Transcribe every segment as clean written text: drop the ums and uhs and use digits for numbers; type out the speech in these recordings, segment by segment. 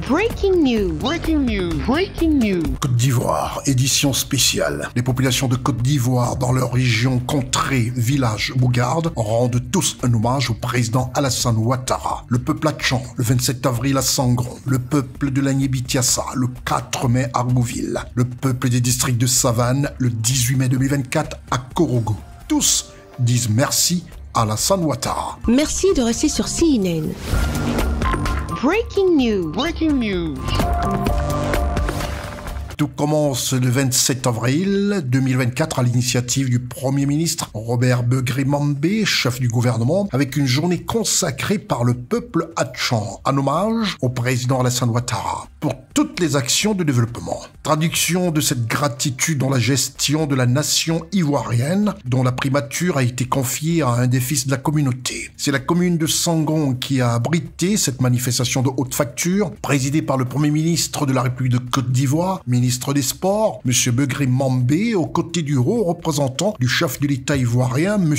Breaking news. Breaking news. Breaking news. Côte d'Ivoire, édition spéciale. Les populations de Côte d'Ivoire dans leur région, contrées, villages ou gardes rendent tous un hommage au président Alassane Ouattara. Le peuple à Tchan, le 27 avril à Sangron. Le peuple de l'Agné-Bitiassa, le 4 mai à Arbouville. Le peuple des districts de Savane, le 18 mai 2024 à Korogo. Tous disent merci à Alassane Ouattara. Merci de rester sur CNN. Breaking news. Breaking news. Tout commence le 27 avril 2024 à l'initiative du Premier ministre Robert Begré-Mambé, chef du gouvernement, avec une journée consacrée par le peuple hatchan, en hommage au président Alassane Ouattara pour toutes les actions de développement. Traduction de cette gratitude dans la gestion de la nation ivoirienne, dont la primature a été confiée à un des fils de la communauté. C'est la commune de Sangron qui a abrité cette manifestation de haute facture, présidée par le Premier ministre de la République de Côte d'Ivoire, ministre des Sports, M. Begré-Mambé, aux côtés du haut représentant du chef de l'État ivoirien, M.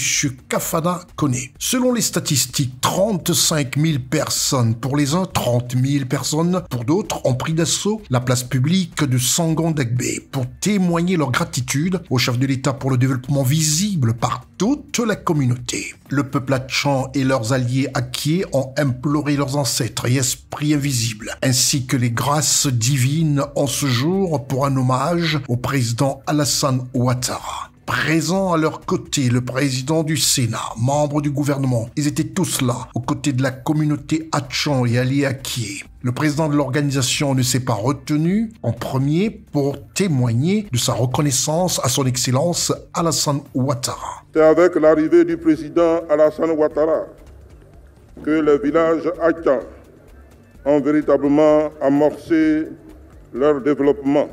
Kafana Koné. Selon les statistiques, 35 000 personnes pour les uns, 30 000 personnes pour d'autres ont pris d'assaut la place publique de Sangron-Degbe pour témoigner leur gratitude au chef de l'État pour le développement visible par toute la communauté. Le peuple hatchan et leurs alliés acquiers ont imploré leurs ancêtres et esprits invisibles, ainsi que les grâces divines en ce jour pour un hommage au président Alassane Ouattara. Présent à leur côté, le président du Sénat, membre du gouvernement, ils étaient tous là, aux côtés de la communauté hatchan et alliés acquiers. Le président de l'organisation ne s'est pas retenu en premier pour témoigner de sa reconnaissance à son Excellence Alassane Ouattara. C'est avec l'arrivée du président Alassane Ouattara que les villages hatchans ont véritablement amorcé leur développement.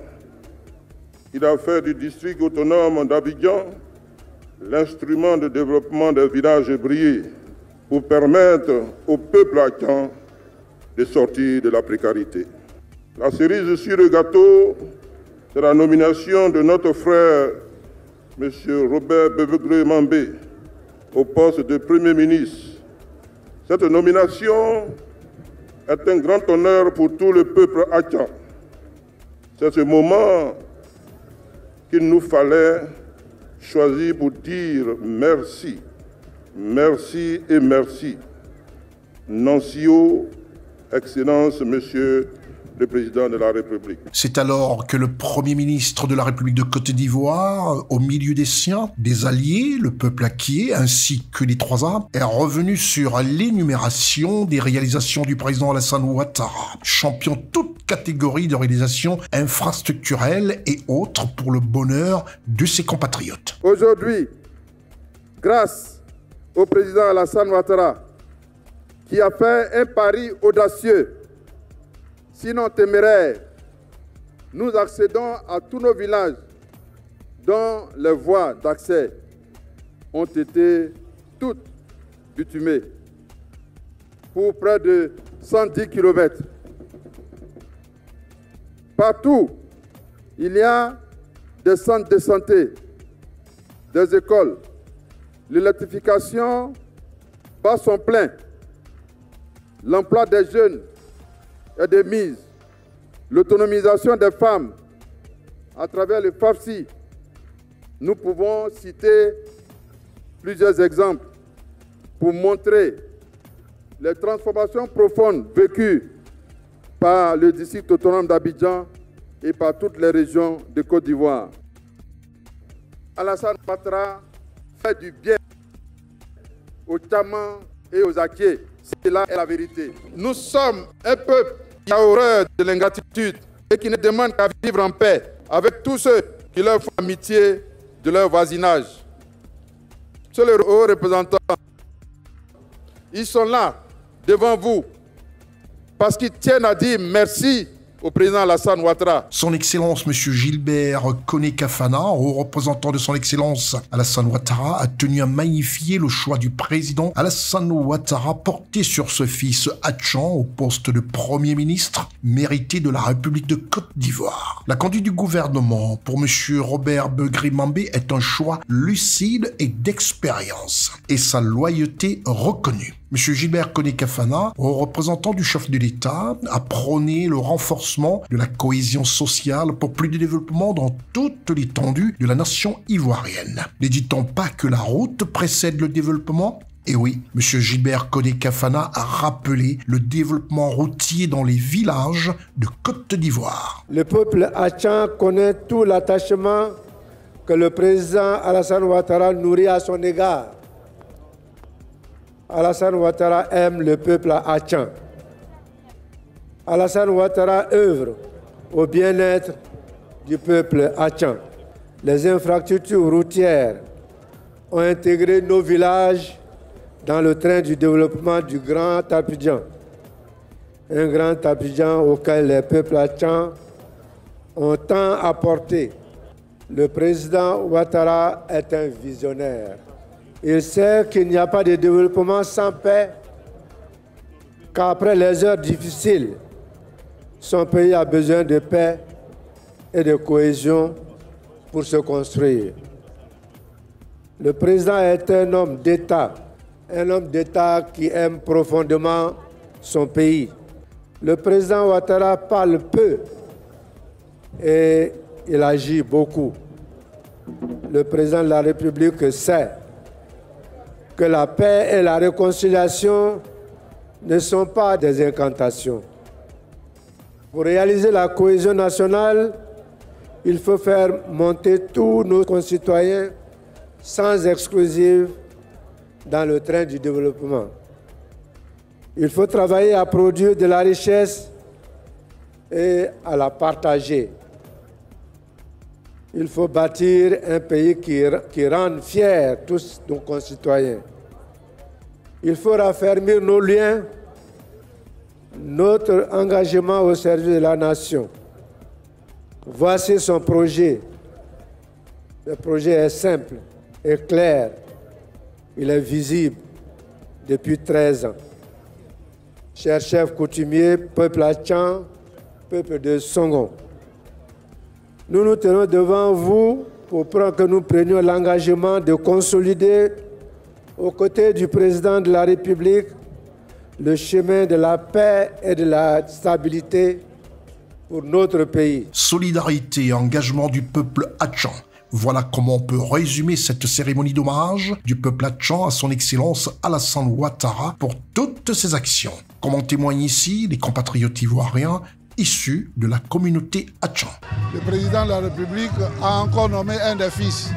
Il a fait du district autonome d'Abidjan l'instrument de développement des villages brillés pour permettre au peuple hatchan de sortir de la précarité. La cerise sur le gâteau, c'est la nomination de notre frère, M. Robert Begré-Mambé, au poste de Premier ministre. Cette nomination est un grand honneur pour tout le peuple hatchan. C'est ce moment qu'il nous fallait choisir pour dire merci, merci et merci. Nuncio, Excellence, Monsieur le Président de la République. C'est alors que le Premier ministre de la République de Côte d'Ivoire, au milieu des siens, des alliés, le peuple acquier, ainsi que les trois armes, est revenu sur l'énumération des réalisations du président Alassane Ouattara, champion toute catégorie de réalisations infrastructurelles et autres pour le bonheur de ses compatriotes. Aujourd'hui, grâce au président Alassane Ouattara, qui a fait un pari audacieux, sinon téméraire, nous accédons à tous nos villages dont les voies d'accès ont été toutes bitumées pour près de 110 km. Partout, il y a des centres de santé, des écoles. L'électrification bat son plein. L'emploi des jeunes est de mise. L'autonomisation des femmes à travers le FAFSI. Nous pouvons citer plusieurs exemples pour montrer les transformations profondes vécues par le district autonome d'Abidjan et par toutes les régions de Côte d'Ivoire. Alassane Ouattara fait du bien aux Tchamans et aux Akiés. C'est là la vérité. Nous sommes un peuple qui a horreur de l'ingratitude et qui ne demande qu'à vivre en paix avec tous ceux qui leur font amitié de leur voisinage. Monsieur le haut représentant, ils sont là, devant vous, parce qu'ils tiennent à dire merci au président Alassane Ouattara. Son Excellence M. Gilbert Koné Kafana, haut représentant de son Excellence Alassane Ouattara, a tenu à magnifier le choix du président Alassane Ouattara porté sur ce fils hatchan au poste de Premier ministre mérité de la République de Côte d'Ivoire. La conduite du gouvernement pour M. Robert Begré-Mambé est un choix lucide et d'expérience et sa loyauté reconnue. M. Gilbert Kone-Kafana, représentant du chef de l'État, a prôné le renforcement de la cohésion sociale pour plus de développement dans toute l'étendue de la nation ivoirienne. Ne dit-on pas que la route précède le développement ? Et oui, M. Gilbert Kone-Kafana a rappelé le développement routier dans les villages de Côte d'Ivoire. Le peuple Atchan connaît tout l'attachement que le président Alassane Ouattara nourrit à son égard. Alassane Ouattara aime le peuple Atchan. Alassane Ouattara œuvre au bien-être du peuple Atchan. Les infrastructures routières ont intégré nos villages dans le train du développement du Grand Abidjan. Un Grand Abidjan auquel les peuples Atchan ont tant apporté. Le président Ouattara est un visionnaire. Il sait qu'il n'y a pas de développement sans paix, qu'après les heures difficiles, son pays a besoin de paix et de cohésion pour se construire. Le président est un homme d'État qui aime profondément son pays. Le président Ouattara parle peu et il agit beaucoup. Le président de la République sait que la paix et la réconciliation ne sont pas des incantations. Pour réaliser la cohésion nationale, il faut faire monter tous nos concitoyens sans exclusive dans le train du développement. Il faut travailler à produire de la richesse et à la partager. Il faut bâtir un pays qui rende fiers tous nos concitoyens. Il faut raffermir nos liens, notre engagement au service de la nation. Voici son projet. Le projet est simple et clair. Il est visible depuis 13 ans. Chers chefs coutumiers, peuple Atchan, peuple de Songhon, nous nous tenons devant vous pour que nous prenions l'engagement de consolider, aux côtés du président de la République, le chemin de la paix et de la stabilité pour notre pays. Solidarité et engagement du peuple Atchan. Voilà comment on peut résumer cette cérémonie d'hommage du peuple Atchan à son Excellence Alassane Ouattara pour toutes ses actions. Comme en témoignent ici les compatriotes ivoiriens issus de la communauté Atchan. Le président de la République a encore nommé un des fils.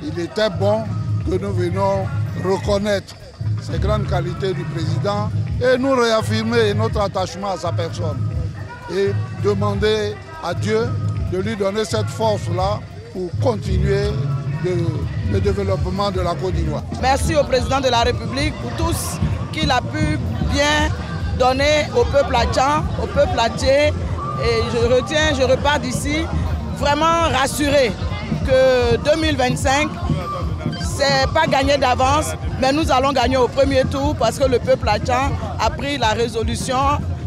Il était bon que nous venions reconnaître ces grandes qualités du président et nous réaffirmer notre attachement à sa personne et demander à Dieu de lui donner cette force-là pour continuer le développement de la Côte d'Ivoire. Merci au président de la République pour tout ce qu'il a pu bien donner au peuple Atchan, au peuple attié. Et je repars d'ici vraiment rassuré que 2025, c'est pas gagné d'avance, mais nous allons gagner au premier tour parce que le peuple Atchan a pris la résolution,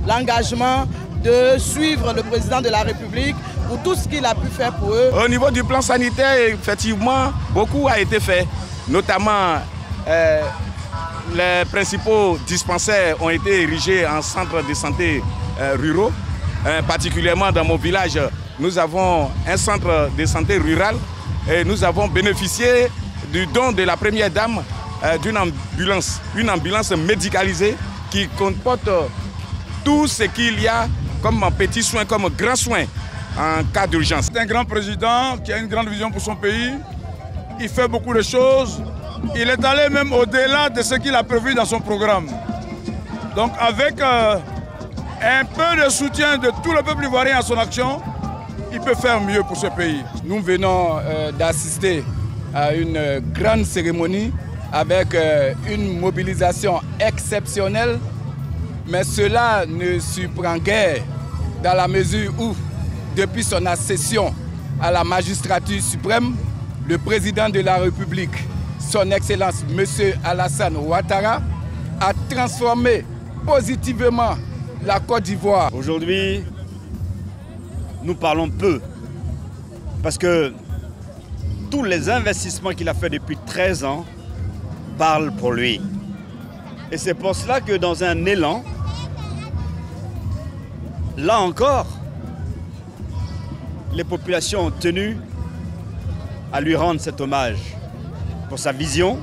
l'engagement de suivre le président de la République pour tout ce qu'il a pu faire pour eux. Au niveau du plan sanitaire, effectivement, beaucoup a été fait, notamment les principaux dispensaires ont été érigés en centres de santé ruraux. Particulièrement dans mon village, nous avons un centre de santé rural et nous avons bénéficié du don de la première dame d'une ambulance, une ambulance médicalisée qui comporte tout ce qu'il y a comme petits soins, comme grands soins en cas d'urgence. C'est un grand président qui a une grande vision pour son pays. Il fait beaucoup de choses. Il est allé même au-delà de ce qu'il a prévu dans son programme. Donc avec un peu de soutien de tout le peuple ivoirien à son action, il peut faire mieux pour ce pays. Nous venons d'assister à une grande cérémonie avec une mobilisation exceptionnelle, mais cela ne surprend guère dans la mesure où, depuis son accession à la magistrature suprême, le président de la République, son Excellence M. Alassane Ouattara, a transformé positivement la Côte d'Ivoire. Aujourd'hui, nous parlons peu parce que tous les investissements qu'il a fait depuis 13 ans parlent pour lui. Et c'est pour cela que dans un élan, là encore, les populations ont tenu à lui rendre cet hommage pour sa vision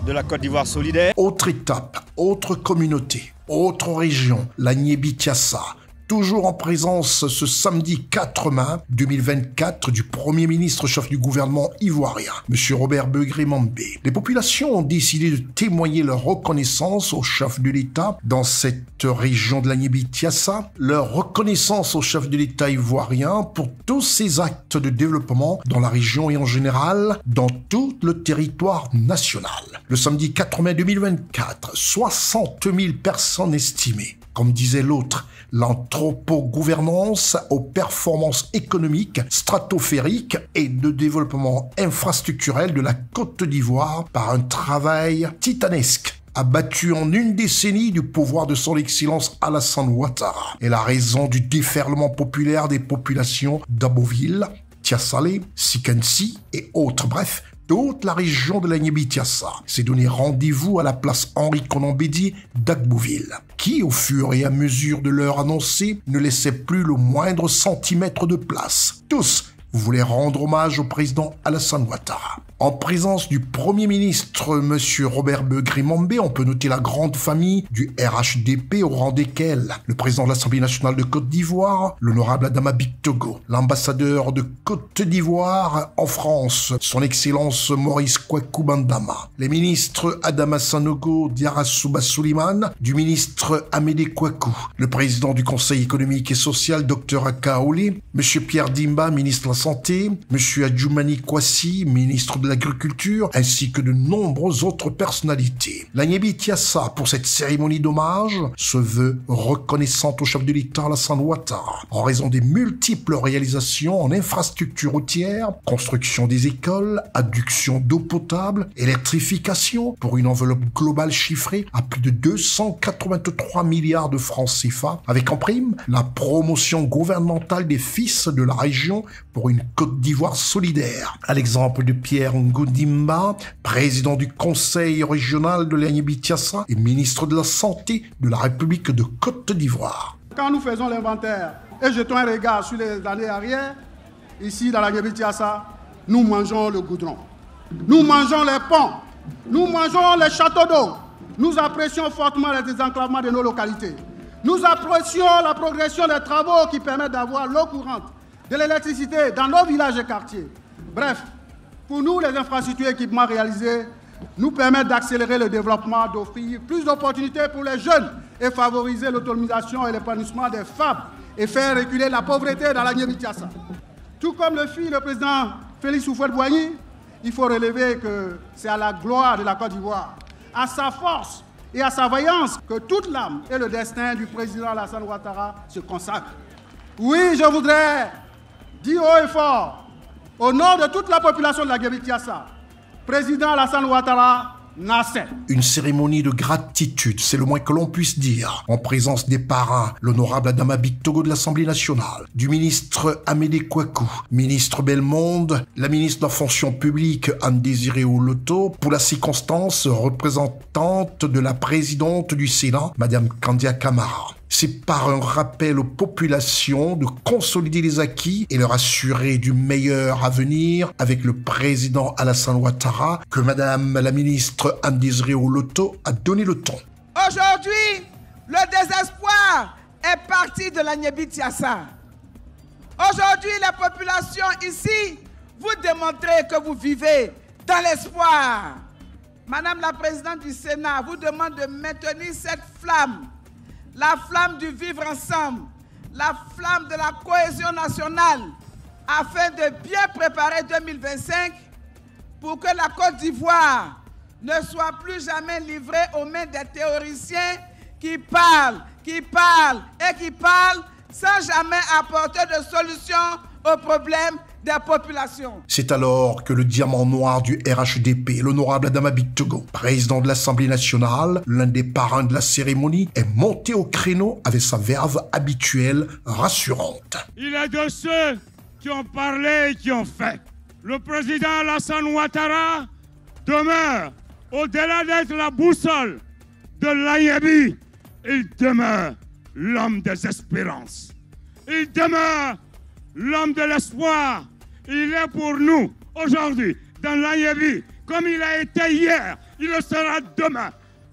de la Côte d'Ivoire solidaire. Autre étape, autre communauté, autre région, la Niébi-Tiassa. Toujours en présence ce samedi 4 mai 2024 du Premier ministre chef du gouvernement ivoirien, M. Robert Begré-Mambé. Les populations ont décidé de témoigner leur reconnaissance au chef de l'État dans cette région de la Niébi-Tiassa, leur reconnaissance au chef de l'État ivoirien pour tous ses actes de développement dans la région et en général dans tout le territoire national. Le samedi 4 mai 2024, 60 000 personnes estimées. Comme disait l'autre, l'anthropogouvernance aux performances économiques, stratosphériques et de développement infrastructurel de la Côte d'Ivoire par un travail titanesque, abattu en une décennie du pouvoir de son Excellence Alassane Ouattara, est la raison du déferlement populaire des populations d'Aboville, Tiassalé, Sikensi et autres, bref, toute la région de la Niébi-Tiassa s'est donné rendez-vous à la place Henri-Konan Bédié d'Agbouville, qui, au fur et à mesure de l'heure annoncée, ne laissait plus le moindre centimètre de place. Tous voulaient rendre hommage au président Alassane Ouattara. En présence du Premier ministre, M. Robert Begré-Mambé, on peut noter la grande famille du RHDP, au rang desquels le président de l'Assemblée nationale de Côte d'Ivoire, l'honorable Adama Bictogo, l'ambassadeur de Côte d'Ivoire en France, son Excellence Maurice Kwaku Bandama, les ministres Adama Sanogo Diarra-Souba Souliman, du ministre Amédée Kwaku, le président du Conseil économique et social, Dr Akaoli, M. Pierre Dimba, ministre de la Santé, M. Adjoumani Kwasi, ministre de l'Agriculture, ainsi que de nombreuses autres personnalités. La Niébi-Tiassa, pour cette cérémonie d'hommage, se veut reconnaissante au chef de l'État Alassane Ouattara, en raison des multiples réalisations en infrastructures routières, construction des écoles, adduction d'eau potable, électrification, pour une enveloppe globale chiffrée à plus de 283 milliards de francs CFA, avec en prime la promotion gouvernementale des fils de la région pour une Côte d'Ivoire solidaire. À l'exemple de Pierre Ngoudimba, président du Conseil régional de la Niébi-Tiassa et ministre de la Santé de la République de Côte d'Ivoire. Quand nous faisons l'inventaire et jetons un regard sur les années arrière, ici dans la Niébi-Tiassa, nous mangeons le goudron, nous mangeons les ponts, nous mangeons les châteaux d'eau, nous apprécions fortement le désenclavement de nos localités, nous apprécions la progression des travaux qui permettent d'avoir l'eau courante, de l'électricité dans nos villages et quartiers. Bref, pour nous, les infrastructures et équipements réalisés nous permettent d'accélérer le développement, d'offrir plus d'opportunités pour les jeunes et favoriser l'autonomisation et l'épanouissement des femmes et faire reculer la pauvreté dans la Niébi-Tiassa. Tout comme le fit le président Félix Houphouët-Boigny, il faut relever que c'est à la gloire de la Côte d'Ivoire, à sa force et à sa vaillance que toute l'âme et le destin du président Alassane Ouattara se consacrent. Oui, je voudrais dire haut et fort, au nom de toute la population de la Niébi-Tiassa, président Alassane Ouattara, Nasser. Une cérémonie de gratitude, c'est le moins que l'on puisse dire, en présence des parrains, l'honorable Adama Bictogo de l'Assemblée nationale, du ministre Amédée Kwaku, ministre Belmonde, la ministre de la fonction publique Anne-Désirée Oloto, pour la circonstance représentante de la présidente du Sénat, Madame Kandia Camara. C'est par un rappel aux populations de consolider les acquis et leur assurer du meilleur avenir avec le président Alassane Ouattara que Madame la ministre Anne-Désirée Oloto a donné le ton. Aujourd'hui, le désespoir est parti de la Niébi-Tiassa. Aujourd'hui, les populations ici, vous démontrez que vous vivez dans l'espoir. Madame la présidente du Sénat vous demande de maintenir cette flamme. La flamme du vivre ensemble, la flamme de la cohésion nationale, afin de bien préparer 2025 pour que la Côte d'Ivoire ne soit plus jamais livrée aux mains des théoriciens qui parlent sans jamais apporter de solution aux problèmes des populations. C'est alors que le diamant noir du RHDP, l'honorable Adama Bictogo, président de l'Assemblée nationale, l'un des parrains de la cérémonie, est monté au créneau avec sa verve habituelle rassurante. Il est de ceux qui ont parlé et qui ont fait. Le président Alassane Ouattara demeure, au-delà d'être la boussole de l'Agnébie, il demeure l'homme des espérances. Il demeure l'homme de l'espoir. Il est pour nous, aujourd'hui, dans l'Agnébie, comme il a été hier, il le sera demain.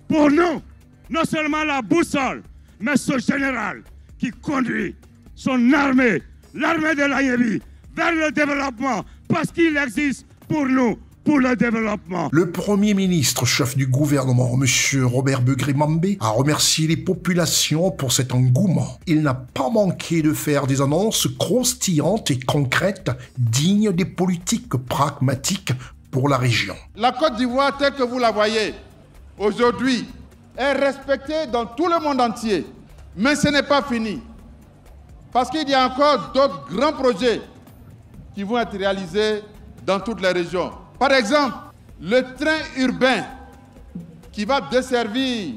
Pour nous, non seulement la boussole, mais ce général qui conduit son armée, l'armée de l'Agnébie, vers le développement, parce qu'il existe pour nous, pour le développement. Le Premier ministre, chef du gouvernement, M. Robert Begré-Mambé, a remercié les populations pour cet engouement. Il n'a pas manqué de faire des annonces croustillantes et concrètes, dignes des politiques pragmatiques pour la région. La Côte d'Ivoire, telle que vous la voyez aujourd'hui, est respectée dans tout le monde entier. Mais ce n'est pas fini. Parce qu'il y a encore d'autres grands projets qui vont être réalisés dans toutes les régions. Par exemple, le train urbain qui va desservir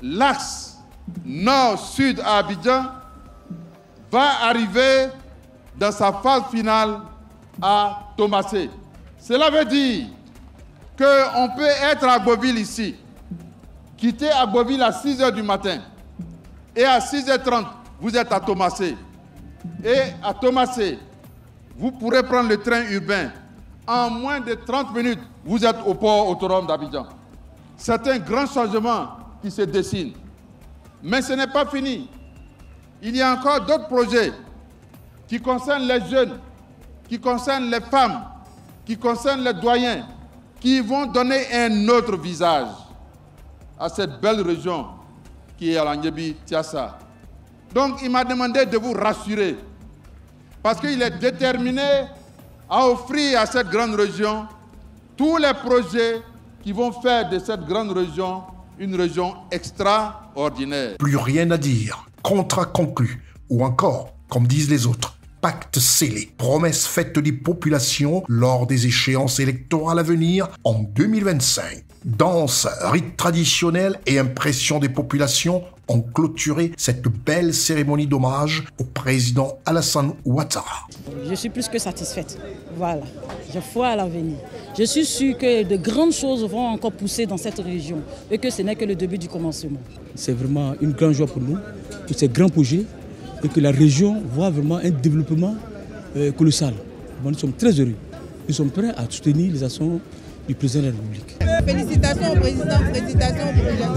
l'axe nord-sud à Abidjan va arriver dans sa phase finale à Thomassé. Cela veut dire qu'on peut être à Agboville ici, quitter Agboville à 6 h du matin et à 6 h 30, vous êtes à Thomassé. Et à Thomassé, vous pourrez prendre le train urbain. En moins de 30 minutes, vous êtes au port autonome d'Abidjan. C'est un grand changement qui se dessine. Mais ce n'est pas fini. Il y a encore d'autres projets qui concernent les jeunes, qui concernent les femmes, qui concernent les doyens, qui vont donner un autre visage à cette belle région qui est à l'Agnébie-Tiassa. Donc il m'a demandé de vous rassurer, parce qu'il est déterminé à offrir à cette grande région tous les projets qui vont faire de cette grande région une région extraordinaire. Plus rien à dire, contrat conclu, ou encore, comme disent les autres, pacte scellé, promesse faite des populations lors des échéances électorales à venir en 2025. Danse, rites traditionnels et impression des populations ont clôturé cette belle cérémonie d'hommage au président Alassane Ouattara. Je suis plus que satisfaite. Voilà, j'ai foi à l'avenir. Je suis sûre que de grandes choses vont encore pousser dans cette région et que ce n'est que le début du commencement. C'est vraiment une grande joie pour nous, pour ces grands projets, et que la région voit vraiment un développement colossal. Nous sommes très heureux. Nous sommes prêts à soutenir les actions du président de la République. Félicitations au président, félicitations au président.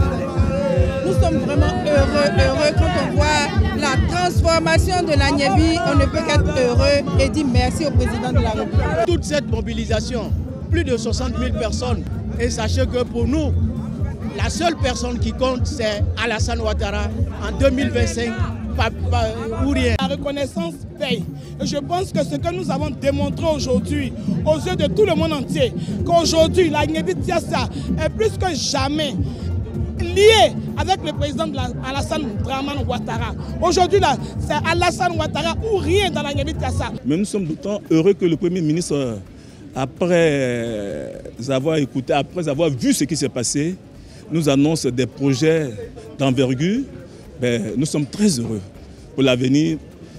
Nous sommes vraiment heureux quand on voit la transformation de l'Agnébie. On ne peut qu'être heureux et dire merci au président de la République. Toute cette mobilisation, plus de 60 000 personnes, et sachez que pour nous, la seule personne qui compte, c'est Alassane Ouattara en 2025. Ou rien. La reconnaissance paye. Et je pense que ce que nous avons démontré aujourd'hui, aux yeux de tout le monde entier, qu'aujourd'hui, l'Agnébie-Tiassa est plus que jamais lié avec le président de Alassane Ouattara. Aujourd'hui, c'est Alassane Ouattara ou rien dans l'Agnébie-Tiassa. Mais nous sommes d'autant heureux que le Premier ministre, après avoir écouté, après avoir vu ce qui s'est passé, nous annonce des projets d'envergure. Nous sommes très heureux pour l'avenir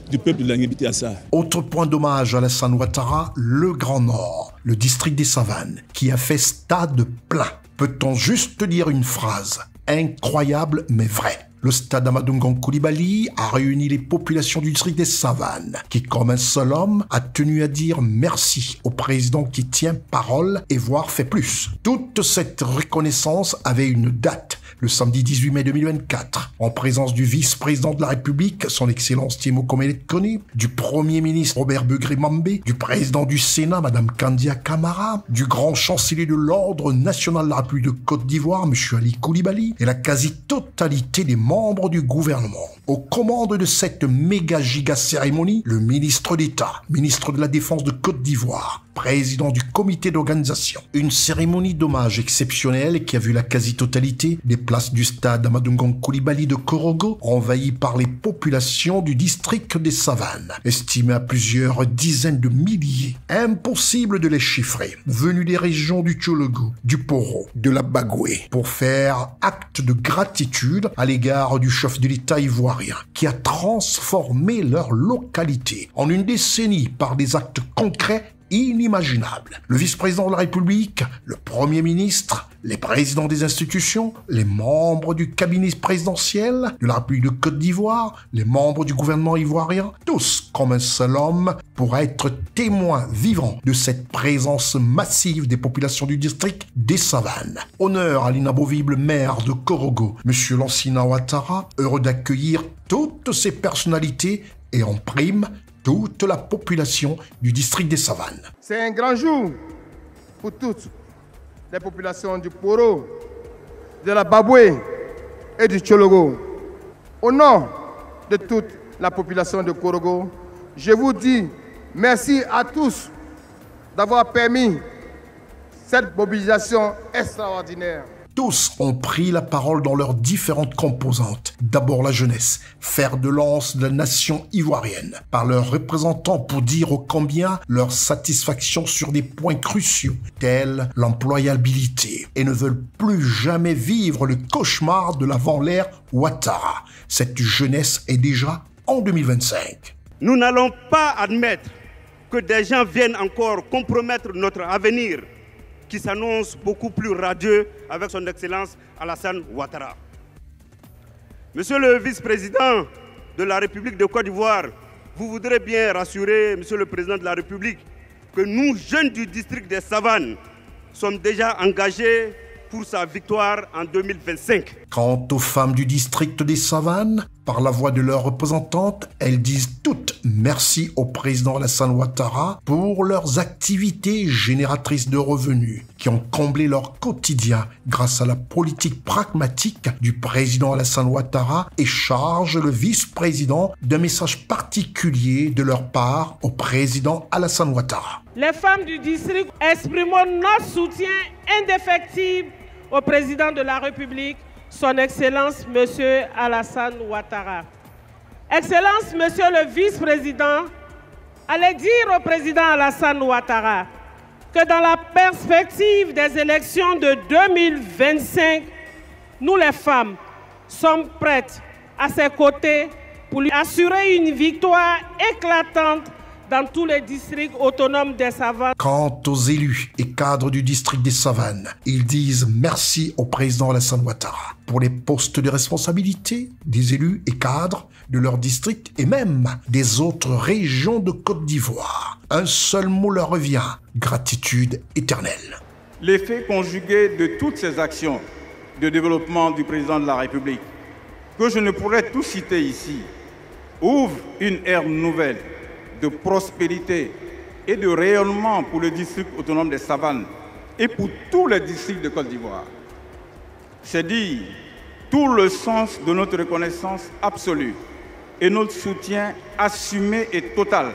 du peuple de l'Agnébie-Tiassa. Autre point d'hommage à Alassane Ouattara, le Grand Nord, le district des Savanes, qui a fait stade plein. Peut-on juste dire une phrase incroyable mais vraie? Le stade Amadou Ngon Coulibaly a réuni les populations du district des Savanes, qui, comme un seul homme, a tenu à dire merci au président qui tient parole et voire fait plus. Toute cette reconnaissance avait une date, le samedi 18 mai 2024, en présence du vice-président de la République, son Excellence Thiemo Komelet-Kone, du Premier ministre Robert Begré-Mambé, du président du Sénat, Madame Kandia Camara, du grand chancelier de l'Ordre national de la République de Côte d'Ivoire, M. Ali Coulibaly, et la quasi-totalité des membres du gouvernement. Aux commandes de cette méga-giga cérémonie, le ministre d'État, ministre de la Défense de Côte d'Ivoire, président du comité d'organisation. Une cérémonie d'hommage exceptionnelle qui a vu la quasi-totalité des places du stade Amadou Ngon Coulibaly de Korogo envahies par les populations du district des Savanes, estimées à plusieurs dizaines de milliers. Impossible de les chiffrer. Venus des régions du Tchologo, du Poro, de la Bagoué, pour faire acte de gratitude à l'égard du chef de l'État ivoirien, qui a transformé leur localité en une décennie par des actes concrets inimaginable. Le vice-président de la République, le Premier ministre, les présidents des institutions, les membres du cabinet présidentiel de la République de Côte d'Ivoire, les membres du gouvernement ivoirien, tous comme un seul homme pour être témoins vivants de cette présence massive des populations du district des Savanes. Honneur à l'inamovible maire de Korogo, M. Lansana Ouattara, heureux d'accueillir toutes ces personnalités et en prime toute la population du district des Savanes. C'est un grand jour pour toutes les populations du Poro, de la Baboué et du Tchologo. Au nom de toute la population de Korogo, je vous dis merci à tous d'avoir permis cette mobilisation extraordinaire. Tous ont pris la parole dans leurs différentes composantes. D'abord la jeunesse, fer de lance de la nation ivoirienne, par leurs représentants pour dire ô combien leur satisfaction sur des points cruciaux, tels l'employabilité, et ne veulent plus jamais vivre le cauchemar de l'avant-l'ère Ouattara. Cette jeunesse est déjà en 2025. Nous n'allons pas admettre que des gens viennent encore compromettre notre avenir, qui s'annonce beaucoup plus radieux avec son Excellence Alassane Ouattara. Monsieur le vice-président de la République de Côte d'Ivoire, vous voudrez bien rassurer Monsieur le président de la République que nous, jeunes du district des Savanes, sommes déjà engagés pour sa victoire en 2025. Quant aux femmes du district des Savanes, par la voix de leurs représentantes, elles disent toutes merci au président Alassane Ouattara pour leurs activités génératrices de revenus qui ont comblé leur quotidien grâce à la politique pragmatique du président Alassane Ouattara et chargent le vice-président d'un message particulier de leur part au président Alassane Ouattara. Les femmes du district exprimons notre soutien indéfectible au président de la République, son Excellence M. Alassane Ouattara. Excellence, Monsieur le vice-président, allez dire au président Alassane Ouattara que dans la perspective des élections de 2025, nous les femmes sommes prêtes à ses côtés pour lui assurer une victoire éclatante dans tous les districts autonomes des Savanes. Quant aux élus et cadres du district des Savanes, ils disent merci au président Alassane Ouattara pour les postes de responsabilité des élus et cadres de leur district et même des autres régions de Côte d'Ivoire. Un seul mot leur revient, gratitude éternelle. L'effet conjugué de toutes ces actions de développement du président de la République, que je ne pourrais tout citer ici, ouvre une ère nouvelle de prospérité et de rayonnement pour le district autonome des Savanes et pour tous les districts de Côte d'Ivoire. C'est dire tout le sens de notre reconnaissance absolue et notre soutien assumé et total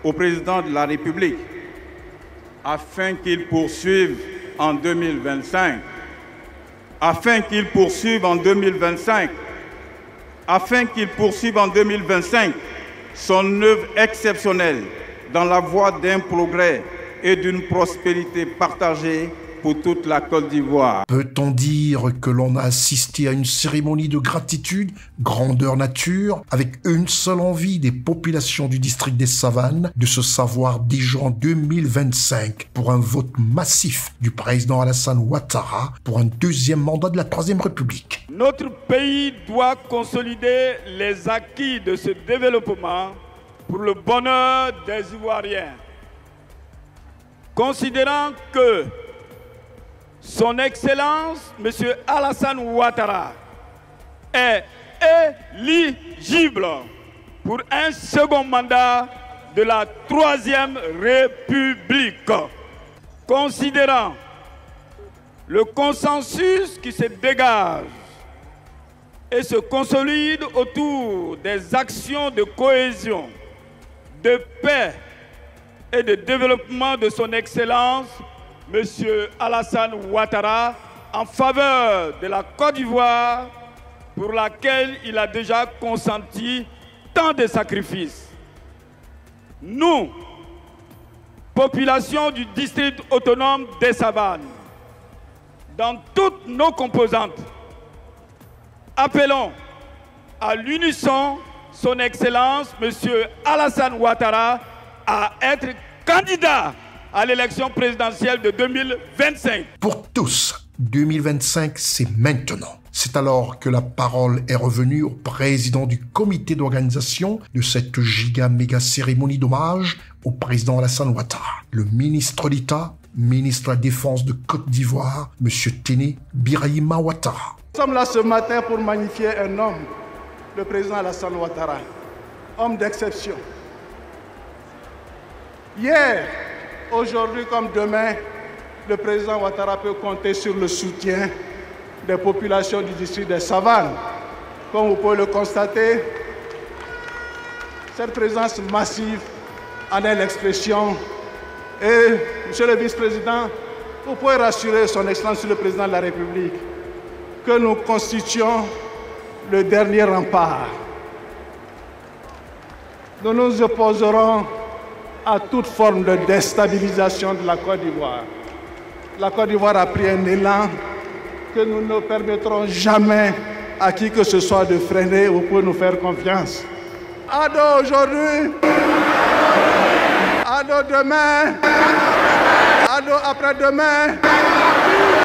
au président de la République afin qu'il poursuive en 2025, afin qu'il poursuive en 2025, afin qu'il poursuive en 2025 son œuvre exceptionnelle dans la voie d'un progrès et d'une prospérité partagée pour toute la Côte d'Ivoire. Peut-on dire que l'on a assisté à une cérémonie de gratitude, grandeur nature, avec une seule envie des populations du district des Savanes de se savoir déjà en 2025 pour un vote massif du président Alassane Ouattara pour un deuxième mandat de la Troisième République. Notre pays doit consolider les acquis de ce développement pour le bonheur des Ivoiriens. Considérant que Son Excellence, M. Alassane Ouattara, est éligible pour un second mandat de la Troisième République. Considérant le consensus qui se dégage et se consolide autour des actions de cohésion, de paix et de développement de Son Excellence, M. Alassane Ouattara, en faveur de la Côte d'Ivoire, pour laquelle il a déjà consenti tant de sacrifices. Nous, population du district autonome des Savanes, dans toutes nos composantes, appelons à l'unisson Son Excellence, M. Alassane Ouattara, à être candidat à l'élection présidentielle de 2025. Pour tous, 2025, c'est maintenant. C'est alors que la parole est revenue au président du comité d'organisation de cette giga-méga cérémonie d'hommage au président Alassane Ouattara, le ministre d'État, ministre de la Défense de Côte d'Ivoire, M. Téné Birahima Ouattara. Nous sommes là ce matin pour magnifier un homme, le président Alassane Ouattara, homme d'exception. Hier, aujourd'hui comme demain, le président Ouattara peut compter sur le soutien des populations du district des Savanes. Comme vous pouvez le constater, cette présence massive en est l'expression. Et, Monsieur le vice-président, vous pouvez rassurer son Excellence le président de la République que nous constituons le dernier rempart. Nous nous opposerons à toute forme de déstabilisation de la Côte d'Ivoire. La Côte d'Ivoire a pris un élan que nous ne permettrons jamais à qui que ce soit de freiner ou pour nous faire confiance. Ado aujourd'hui, ado demain, ado après-demain,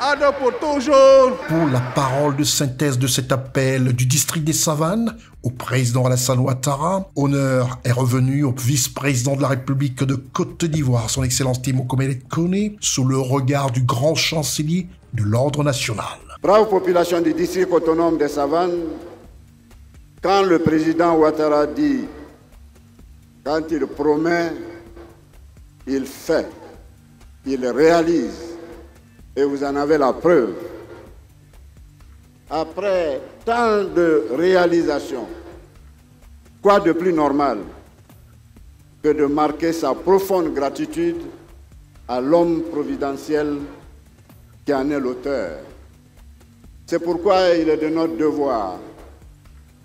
ado pour toujours. Pour la parole de synthèse de cet appel du district des Savanes au président Alassane Ouattara, honneur est revenu au vice-président de la République de Côte d'Ivoire, son Excellence Thémoko Médek Koné, sous le regard du grand chancelier de l'ordre national. Brave population du district autonome des Savanes, quand le président Ouattara dit, quand il promet, il fait, il réalise, et vous en avez la preuve. Après tant de réalisations, quoi de plus normal que de marquer sa profonde gratitude à l'homme providentiel qui en est l'auteur. C'est pourquoi il est de notre devoir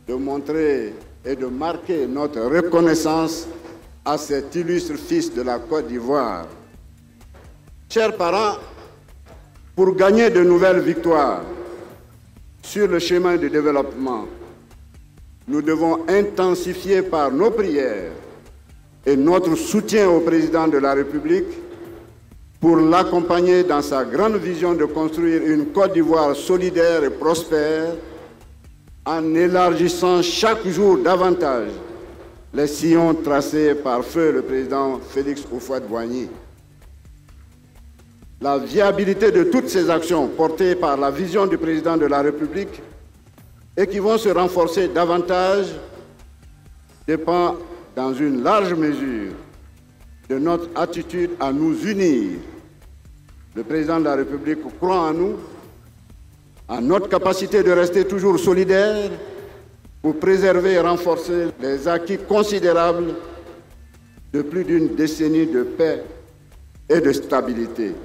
de montrer et de marquer notre reconnaissance à cet illustre fils de la Côte d'Ivoire. Chers parents, pour gagner de nouvelles victoires sur le chemin du développement, nous devons intensifier par nos prières et notre soutien au président de la République pour l'accompagner dans sa grande vision de construire une Côte d'Ivoire solidaire et prospère en élargissant chaque jour davantage les sillons tracés par feu le président Félix Houphouët-Boigny. La viabilité de toutes ces actions portées par la vision du président de la République et qui vont se renforcer davantage dépend dans une large mesure de notre attitude à nous unir. Le président de la République croit en nous, en notre capacité de rester toujours solidaires pour préserver et renforcer les acquis considérables de plus d'une décennie de paix et de stabilité.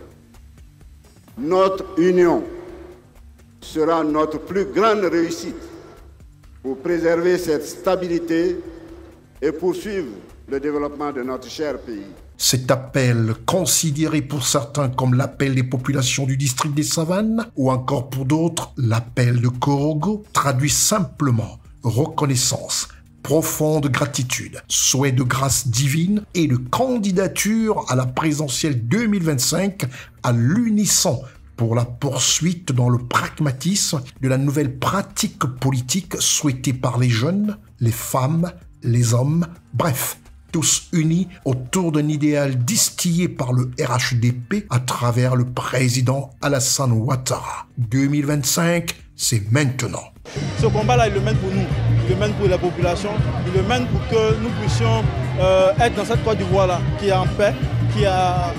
Notre union sera notre plus grande réussite pour préserver cette stabilité et poursuivre le développement de notre cher pays. Cet appel, considéré pour certains comme l'appel des populations du district des Savanes, ou encore pour d'autres l'appel de Korogo, traduit simplement reconnaissance, profonde gratitude, souhait de grâce divine et de candidature à la présidentielle 2025 à l'unisson pour la poursuite dans le pragmatisme de la nouvelle pratique politique souhaitée par les jeunes, les femmes, les hommes, bref, tous unis autour d'un idéal distillé par le RHDP à travers le président Alassane Ouattara. 2025, c'est maintenant. Ce combat-là, il le mène pour nous, il le mène pour la population, il le mène pour que nous puissions être dans cette Côte d'Ivoire-là, qui est en paix, qui a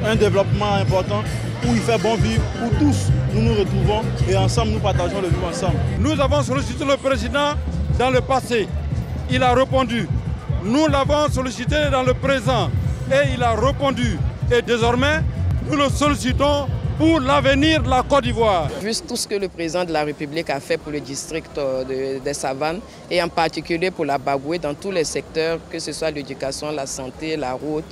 un développement important, où il fait bon vivre, où tous nous nous retrouvons et ensemble nous partageons le vivre ensemble. Nous avons sollicité le président dans le passé, il a répondu. Nous l'avons sollicité dans le présent et il a répondu. Et désormais, nous le sollicitons pour l'avenir de la Côte d'Ivoire. Vu tout ce que le président de la République a fait pour le district des Savanes et en particulier pour la Baboué dans tous les secteurs, que ce soit l'éducation, la santé, la route.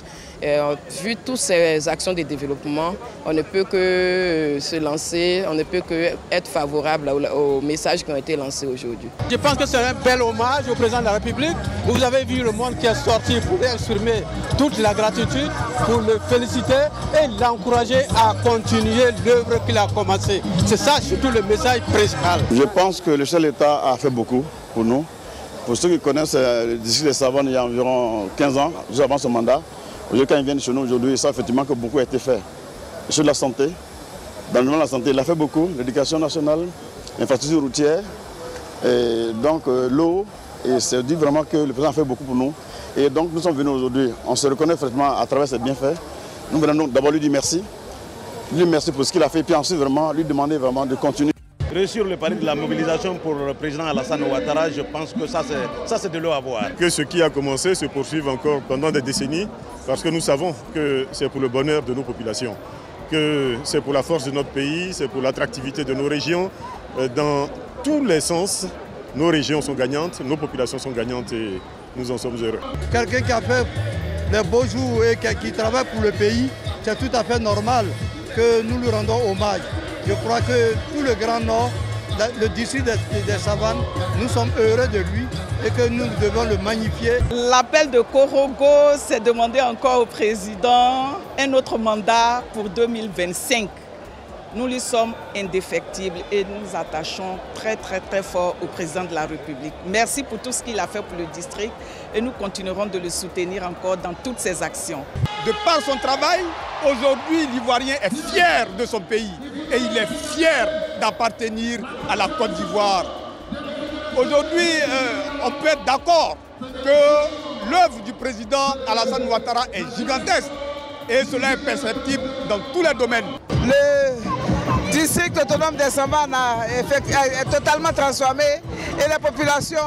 Vu toutes ces actions de développement, on ne peut que se lancer, on ne peut que être favorable aux messages qui ont été lancés aujourd'hui. Je pense que c'est un bel hommage au président de la République. Vous avez vu le monde qui est sorti pour exprimer toute la gratitude, pour le féliciter et l'encourager à continuer l'œuvre qu'il a commencée. C'est ça surtout le message principal. Je pense que le chef de l'État a fait beaucoup pour nous. Pour ceux qui connaissent le district des Savanes il y a environ 15 ans, juste avant son mandat, quand ils viennent chez nous aujourd'hui, ils savent effectivement que beaucoup a été fait. Sur la santé, dans le domaine de la santé, il a fait beaucoup. L'éducation nationale, l'infrastructure routière, et donc l'eau. Et c'est dit vraiment que le président a fait beaucoup pour nous. Et donc nous sommes venus aujourd'hui, on se reconnaît vraiment à travers ces bienfaits. Nous venons d'abord lui dire merci. Lui dire merci pour ce qu'il a fait, et puis ensuite vraiment lui demander vraiment de continuer. Réussir le pari de la mobilisation pour le président Alassane Ouattara, je pense que ça c'est de l'eau à boire. Que ce qui a commencé se poursuive encore pendant des décennies, parce que nous savons que c'est pour le bonheur de nos populations, que c'est pour la force de notre pays, c'est pour l'attractivité de nos régions. Dans tous les sens, nos régions sont gagnantes, nos populations sont gagnantes et nous en sommes heureux. Quelqu'un qui a fait des beaux jours et qui travaille pour le pays, c'est tout à fait normal que nous lui rendons hommage. Je crois que tout le Grand Nord, le district des Savanes, nous sommes heureux de lui et que nous devons le magnifier. L'appel de Korogo, c'est demander encore au président un autre mandat pour 2025. Nous lui sommes indéfectibles et nous attachons très fort au président de la République. Merci pour tout ce qu'il a fait pour le district et nous continuerons de le soutenir encore dans toutes ses actions. De par son travail, aujourd'hui l'Ivoirien est fier de son pays et il est fier d'appartenir à la Côte d'Ivoire. Aujourd'hui, on peut être d'accord que l'œuvre du président Alassane Ouattara est gigantesque et cela est perceptible dans tous les domaines. Le district autonome des Savanes est totalement transformé et les populations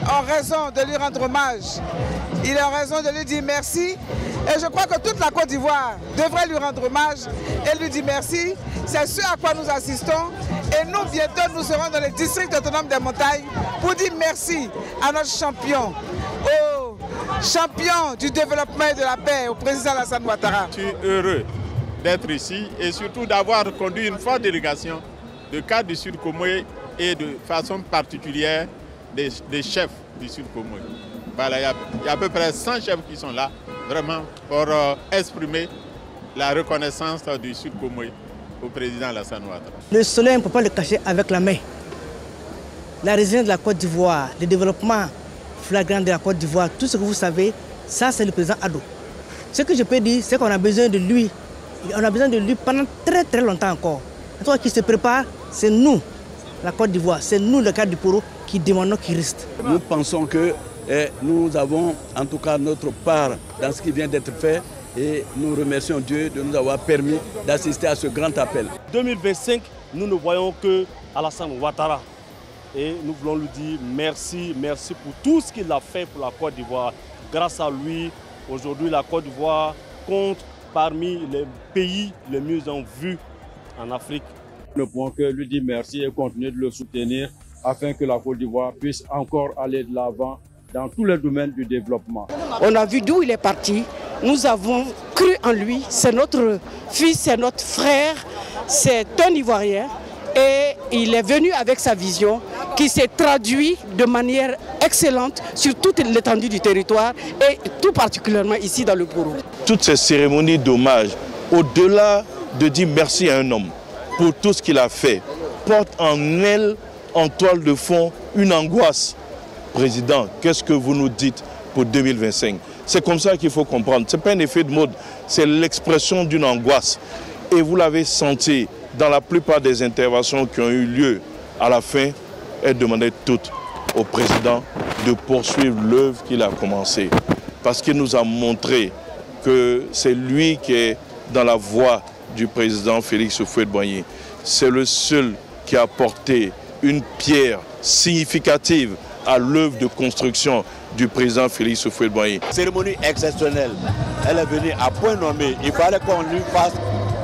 ont raison de lui rendre hommage. Il a raison de lui dire merci et je crois que toute la Côte d'Ivoire devrait lui rendre hommage et lui dire merci. C'est ce à quoi nous assistons et nous bientôt nous serons dans les districts autonomes des montagnes pour dire merci à notre champion, au champion du développement et de la paix, au président Alassane Ouattara. Je suis heureux d'être ici et surtout d'avoir conduit une forte délégation de cadres du Sud Comoé et de façon particulière des chefs du Sud Comoé. Voilà, il y a à peu près 100 chefs qui sont là, vraiment pour exprimer la reconnaissance du Sud Comoé au président Alassane Ouattara. Le soleil, on ne peut pas le cacher avec la main. La résilience de la Côte d'Ivoire, le développement flagrant de la Côte d'Ivoire, tout ce que vous savez, ça c'est le président Addo. Ce que je peux dire, c'est qu'on a besoin de lui. On a besoin de lui pendant très longtemps encore. Toi qui se prépare, c'est nous, la Côte d'Ivoire, c'est nous, le cadre du Poro, qui demandons qu'il reste. Nous pensons que nous avons en tout cas notre part dans ce qui vient d'être fait et nous remercions Dieu de nous avoir permis d'assister à ce grand appel. 2025, nous ne voyons que Alassane Ouattara et nous voulons lui dire merci pour tout ce qu'il a fait pour la Côte d'Ivoire. Grâce à lui, aujourd'hui la Côte d'Ivoire compte parmi les pays les mieux en vue en Afrique. Nous ne pouvons que lui dire merci et continuer de le soutenir afin que la Côte d'Ivoire puisse encore aller de l'avant dans tous les domaines du développement. On a vu d'où il est parti, nous avons cru en lui, c'est notre fils, c'est notre frère, c'est un Ivoirien et il est venu avec sa vision qui s'est traduite de manière excellente sur toute l'étendue du territoire et tout particulièrement ici dans le Poro. Toutes ces cérémonies d'hommage, au-delà de dire merci à un homme pour tout ce qu'il a fait, portent en elle, en toile de fond, une angoisse. Président, qu'est-ce que vous nous dites pour 2025? C'est comme ça qu'il faut comprendre. Ce n'est pas un effet de mode, c'est l'expression d'une angoisse. Et vous l'avez senti dans la plupart des interventions qui ont eu lieu à la fin, elle demandait toutes au président de poursuivre l'œuvre qu'il a commencée. Parce qu'il nous a montré que c'est lui qui est dans la voie du président Félix Houphouët-Boigny. C'est le seul qui a apporté une pierre significative à l'œuvre de construction du président Félix Houphouët-Boigny. Cérémonie exceptionnelle. Elle est venue à point nommé. Il fallait qu'on lui fasse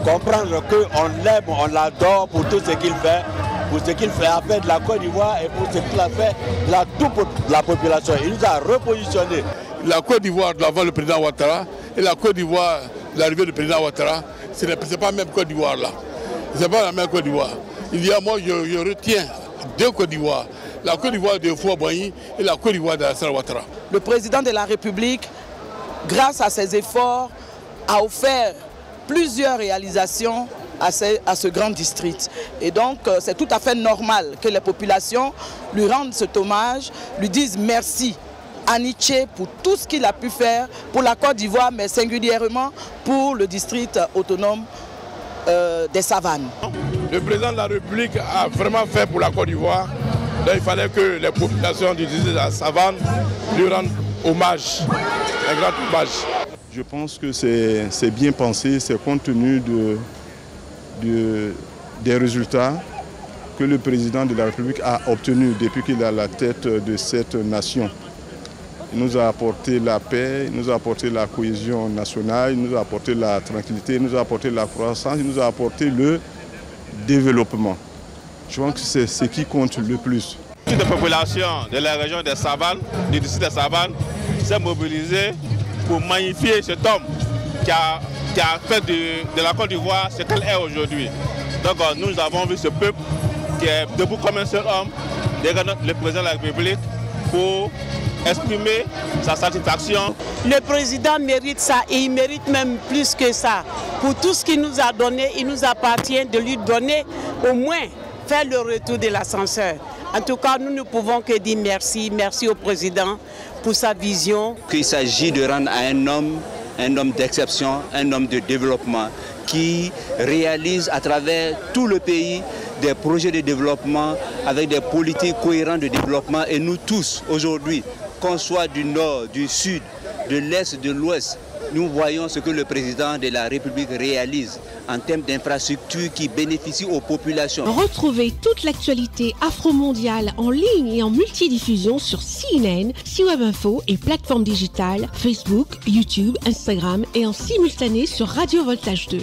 comprendre qu'on l'aime, on l'adore pour tout ce qu'il fait pour ce qu'il fait à faire de la Côte d'Ivoire et pour ce qu'il a fait de toute la population. Il nous a repositionné. La Côte d'Ivoire devant le président Ouattara et la Côte d'Ivoire, l'arrivée du président Ouattara, ce n'est pas la même Côte d'Ivoire là. Ce n'est pas la même Côte d'Ivoire. Moi, je retiens deux Côte d'Ivoire. La Côte d'Ivoire de Fouaboigny et la Côte d'Ivoire d'Alassane Ouattara. Le président de la République, grâce à ses efforts, a offert plusieurs réalisations à ce grand district. Et donc, c'est tout à fait normal que les populations lui rendent cet hommage, lui disent merci à Nietzsche pour tout ce qu'il a pu faire pour la Côte d'Ivoire, mais singulièrement pour le district autonome des Savanes. Le président de la République a vraiment fait pour la Côte d'Ivoire. Donc il fallait que les populations du district de la Savane lui rendent hommage, un grand hommage. Je pense que c'est bien pensé, c'est compte tenu des résultats que le président de la République a obtenus depuis qu'il est à la tête de cette nation. Il nous a apporté la paix, il nous a apporté la cohésion nationale, il nous a apporté la tranquillité, il nous a apporté la croissance, il nous a apporté le développement. Je pense que c'est ce qui compte le plus. Toute la population de la région des Savanes, du district des Savanes, s'est mobilisée pour magnifier cet homme qui a fait de la Côte d'Ivoire ce qu'elle est aujourd'hui. Donc nous avons vu ce peuple qui est debout comme un seul homme, derrière le président de la République, pour exprimer sa satisfaction. Le président mérite ça et il mérite même plus que ça. Pour tout ce qu'il nous a donné, il nous appartient de lui donner au moins faire le retour de l'ascenseur. En tout cas, nous ne pouvons que dire merci. Merci au président pour sa vision. Il s'agit de rendre à un homme d'exception, un homme de développement qui réalise à travers tout le pays des projets de développement avec des politiques cohérentes de développement. Et nous tous, aujourd'hui, qu'on soit du nord, du sud, de l'est, de l'ouest, nous voyons ce que le président de la République réalise en termes d'infrastructures qui bénéficient aux populations. Retrouvez toute l'actualité afro-mondiale en ligne et en multidiffusion sur CNN, C-Web Info et plateformes digitales, Facebook, YouTube, Instagram et en simultané sur Radio Voltage 2.